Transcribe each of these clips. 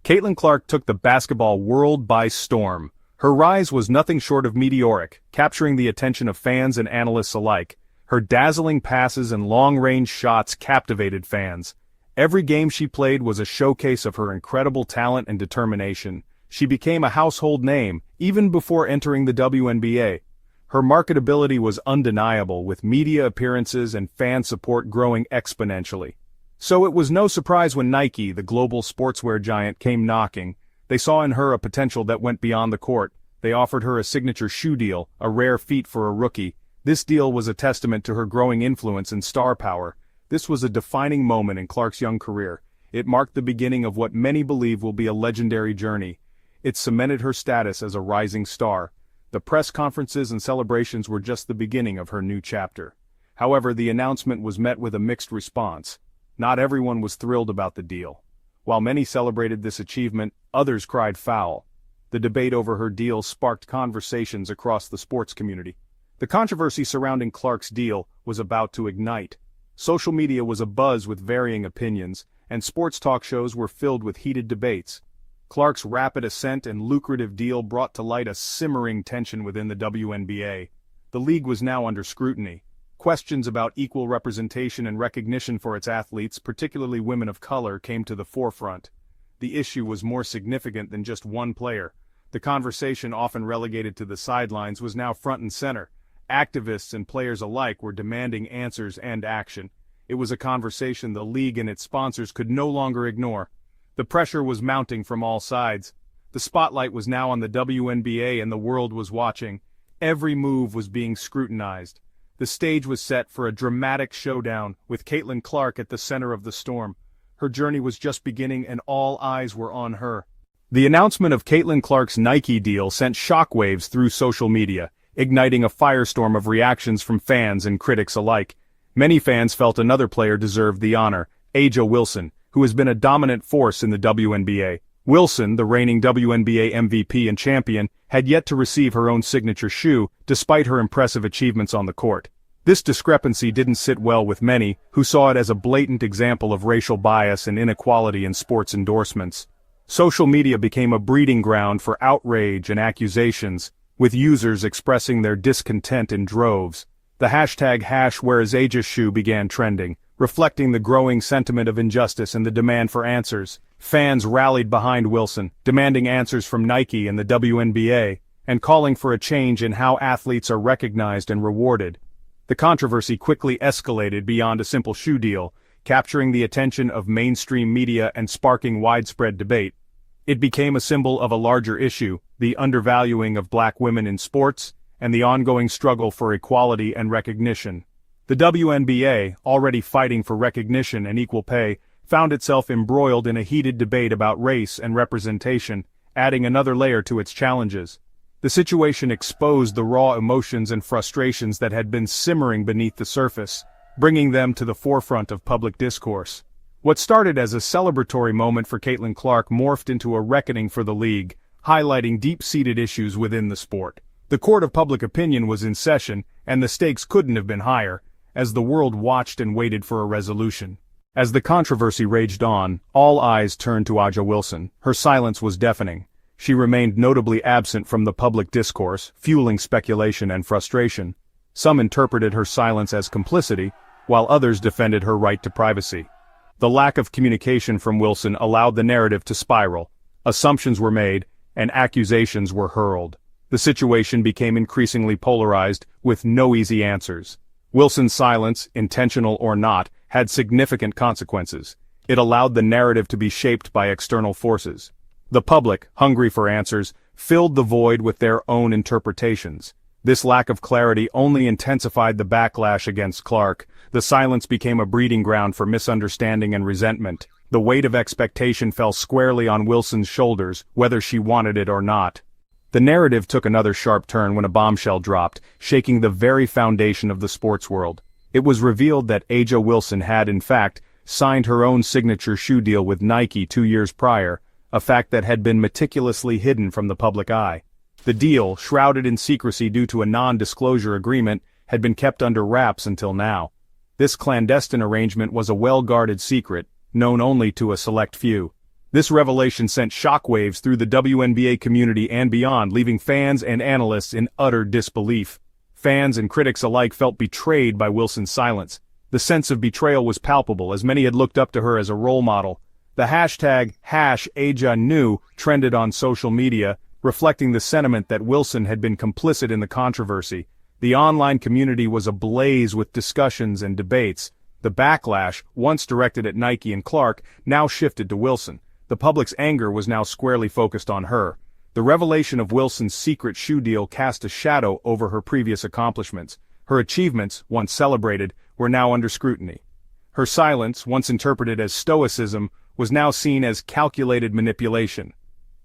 Caitlin Clark took the basketball world by storm. Her rise was nothing short of meteoric, capturing the attention of fans and analysts alike. Her dazzling passes and long-range shots captivated fans. Every game she played was a showcase of her incredible talent and determination. She became a household name, even before entering the WNBA. Her marketability was undeniable, with media appearances and fan support growing exponentially. So it was no surprise when Nike, the global sportswear giant, came knocking. They saw in her a potential that went beyond the court. They offered her a signature shoe deal, a rare feat for a rookie. This deal was a testament to her growing influence and star power. This was a defining moment in Clark's young career. It marked the beginning of what many believe will be a legendary journey. It cemented her status as a rising star. The press conferences and celebrations were just the beginning of her new chapter. However, the announcement was met with a mixed response. Not everyone was thrilled about the deal. While many celebrated this achievement, others cried foul. The debate over her deal sparked conversations across the sports community. The controversy surrounding Clark's deal was about to ignite. Social media was abuzz with varying opinions, and sports talk shows were filled with heated debates. Clark's rapid ascent and lucrative deal brought to light a simmering tension within the WNBA. The league was now under scrutiny. Questions about equal representation and recognition for its athletes, particularly women of color, came to the forefront. The issue was more significant than just one player. The conversation, often relegated to the sidelines, was now front and center. Activists and players alike were demanding answers and action. It was a conversation the league and its sponsors could no longer ignore. The pressure was mounting from all sides. The spotlight was now on the WNBA and the world was watching. Every move was being scrutinized. The stage was set for a dramatic showdown, with Caitlin Clark at the center of the storm. Her journey was just beginning and all eyes were on her. The announcement of Caitlin Clark's Nike deal sent shockwaves through social media, igniting a firestorm of reactions from fans and critics alike. Many fans felt another player deserved the honor, A'ja Wilson, who has been a dominant force in the WNBA. Wilson, the reigning WNBA MVP and champion, had yet to receive her own signature shoe, despite her impressive achievements on the court. This discrepancy didn't sit well with many, who saw it as a blatant example of racial bias and inequality in sports endorsements. Social media became a breeding ground for outrage and accusations, with users expressing their discontent in droves. The hashtag #WhereIsAja's shoe began trending, reflecting the growing sentiment of injustice and the demand for answers. Fans rallied behind Wilson, demanding answers from Nike and the WNBA, and calling for a change in how athletes are recognized and rewarded. The controversy quickly escalated beyond a simple shoe deal, capturing the attention of mainstream media and sparking widespread debate. It became a symbol of a larger issue, the undervaluing of black women in sports, and the ongoing struggle for equality and recognition. The WNBA, already fighting for recognition and equal pay, found itself embroiled in a heated debate about race and representation, adding another layer to its challenges. The situation exposed the raw emotions and frustrations that had been simmering beneath the surface, bringing them to the forefront of public discourse. What started as a celebratory moment for Caitlin Clark morphed into a reckoning for the league, highlighting deep-seated issues within the sport. The court of public opinion was in session, and the stakes couldn't have been higher, as the world watched and waited for a resolution. As the controversy raged on, all eyes turned to A'ja Wilson. Her silence was deafening. She remained notably absent from the public discourse, fueling speculation and frustration. Some interpreted her silence as complicity, while others defended her right to privacy. The lack of communication from Wilson allowed the narrative to spiral. Assumptions were made, and accusations were hurled. The situation became increasingly polarized, with no easy answers. Wilson's silence, intentional or not, had significant consequences. It allowed the narrative to be shaped by external forces. The public, hungry for answers, filled the void with their own interpretations. This lack of clarity only intensified the backlash against Clark. The silence became a breeding ground for misunderstanding and resentment. The weight of expectation fell squarely on Wilson's shoulders, whether she wanted it or not. The narrative took another sharp turn when a bombshell dropped, shaking the very foundation of the sports world. It was revealed that A'ja Wilson had, in fact, signed her own signature shoe deal with Nike 2 years prior, a fact that had been meticulously hidden from the public eye. The deal, shrouded in secrecy due to a non-disclosure agreement, had been kept under wraps until now. This clandestine arrangement was a well-guarded secret, known only to a select few. This revelation sent shockwaves through the WNBA community and beyond, leaving fans and analysts in utter disbelief. Fans and critics alike felt betrayed by Wilson's silence. The sense of betrayal was palpable, as many had looked up to her as a role model. The hashtag #AjaKnew trended on social media, reflecting the sentiment that Wilson had been complicit in the controversy. The online community was ablaze with discussions and debates. The backlash, once directed at Nike and Clark, now shifted to Wilson. The public's anger was now squarely focused on her. The revelation of Wilson's secret shoe deal cast a shadow over her previous accomplishments. Her achievements, once celebrated, were now under scrutiny. Her silence, once interpreted as stoicism, was now seen as calculated manipulation.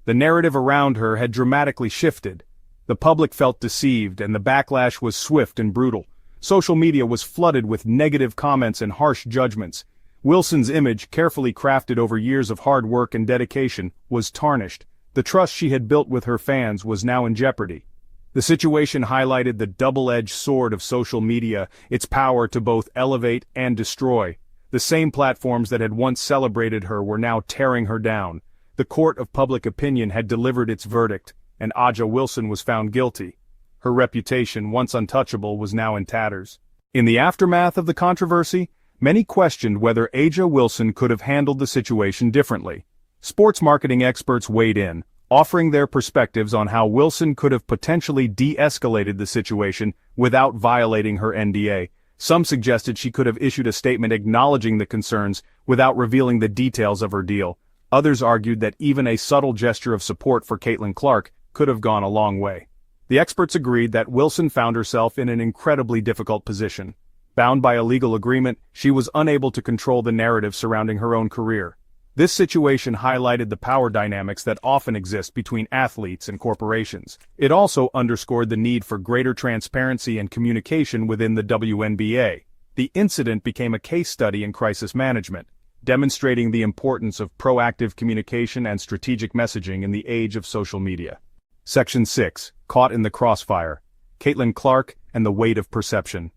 The narrative around her had dramatically shifted. The public felt deceived, and the backlash was swift and brutal. Social media was flooded with negative comments and harsh judgments. Wilson's image, carefully crafted over years of hard work and dedication, was tarnished. The trust she had built with her fans was now in jeopardy. The situation highlighted the double-edged sword of social media, its power to both elevate and destroy. The same platforms that had once celebrated her were now tearing her down. The court of public opinion had delivered its verdict, and Aja Wilson was found guilty. Her reputation, once untouchable, was now in tatters. In the aftermath of the controversy, many questioned whether Aja Wilson could have handled the situation differently. Sports marketing experts weighed in, offering their perspectives on how Wilson could have potentially de-escalated the situation without violating her NDA. Some suggested she could have issued a statement acknowledging the concerns without revealing the details of her deal. Others argued that even a subtle gesture of support for Caitlin Clark could have gone a long way. The experts agreed that Wilson found herself in an incredibly difficult position. Bound by a legal agreement, she was unable to control the narrative surrounding her own career. This situation highlighted the power dynamics that often exist between athletes and corporations. It also underscored the need for greater transparency and communication within the WNBA. The incident became a case study in crisis management, demonstrating the importance of proactive communication and strategic messaging in the age of social media. Section 6. Caught in the Crossfire. Caitlin Clark and the Weight of Perception.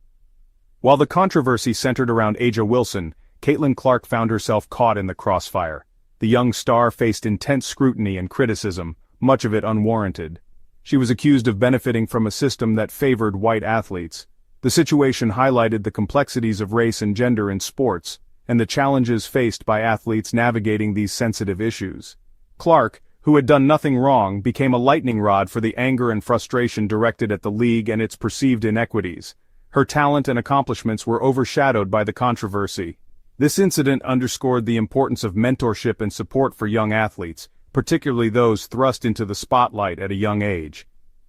While the controversy centered around Aja Wilson, Caitlin Clark found herself caught in the crossfire. The young star faced intense scrutiny and criticism, much of it unwarranted. She was accused of benefiting from a system that favored white athletes. The situation highlighted the complexities of race and gender in sports, and the challenges faced by athletes navigating these sensitive issues. Clark, who had done nothing wrong, became a lightning rod for the anger and frustration directed at the league and its perceived inequities. Her talent and accomplishments were overshadowed by the controversy. This incident underscored the importance of mentorship and support for young athletes, particularly those thrust into the spotlight at a young age.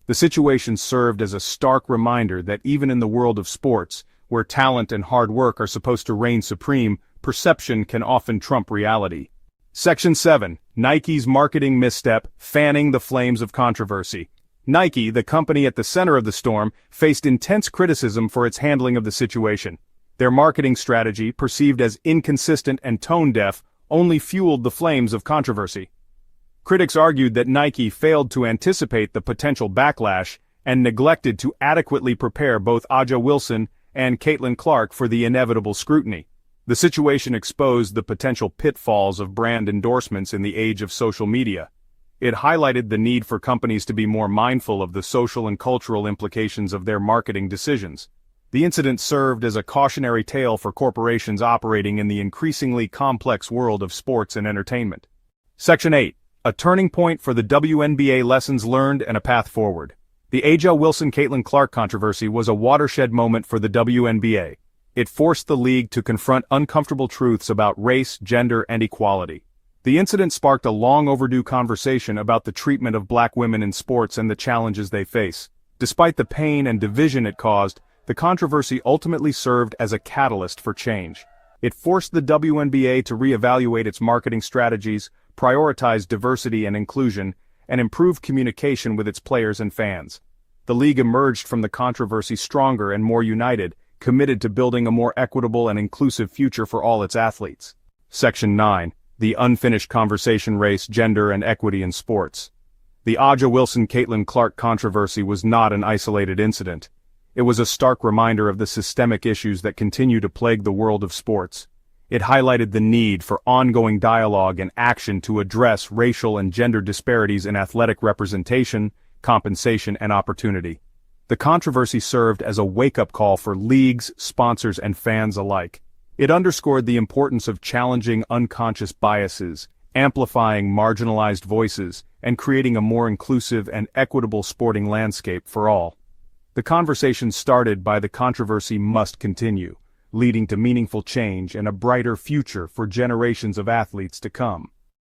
The situation served as a stark reminder that even in the world of sports, where talent and hard work are supposed to reign supreme, perception can often trump reality. Section 7. Nike's marketing misstep, fanning the flames of controversy. Nike, the company at the center of the storm, faced intense criticism for its handling of the situation. Their marketing strategy, perceived as inconsistent and tone-deaf, only fueled the flames of controversy. Critics argued that Nike failed to anticipate the potential backlash and neglected to adequately prepare both Aja Wilson and Caitlin Clark for the inevitable scrutiny. The situation exposed the potential pitfalls of brand endorsements in the age of social media. It highlighted the need for companies to be more mindful of the social and cultural implications of their marketing decisions. The incident served as a cautionary tale for corporations operating in the increasingly complex world of sports and entertainment. Section 8. A turning point for the WNBA, lessons learned and a path forward. The Aja Wilson-Caitlin Clark controversy was a watershed moment for the WNBA. It forced the league to confront uncomfortable truths about race, gender, and equality. The incident sparked a long-overdue conversation about the treatment of black women in sports and the challenges they face. Despite the pain and division it caused, the controversy ultimately served as a catalyst for change. It forced the WNBA to reevaluate its marketing strategies, prioritize diversity and inclusion, and improve communication with its players and fans. The league emerged from the controversy stronger and more united, committed to building a more equitable and inclusive future for all its athletes. Section 9. The unfinished conversation: race, gender, and equity in sports. The Aja Wilson-Caitlin Clark controversy was not an isolated incident. It was a stark reminder of the systemic issues that continue to plague the world of sports. It highlighted the need for ongoing dialogue and action to address racial and gender disparities in athletic representation, compensation, and opportunity. The controversy served as a wake-up call for leagues, sponsors, and fans alike. It underscored the importance of challenging unconscious biases, amplifying marginalized voices, and creating a more inclusive and equitable sporting landscape for all. The conversation started by the controversy must continue, leading to meaningful change and a brighter future for generations of athletes to come.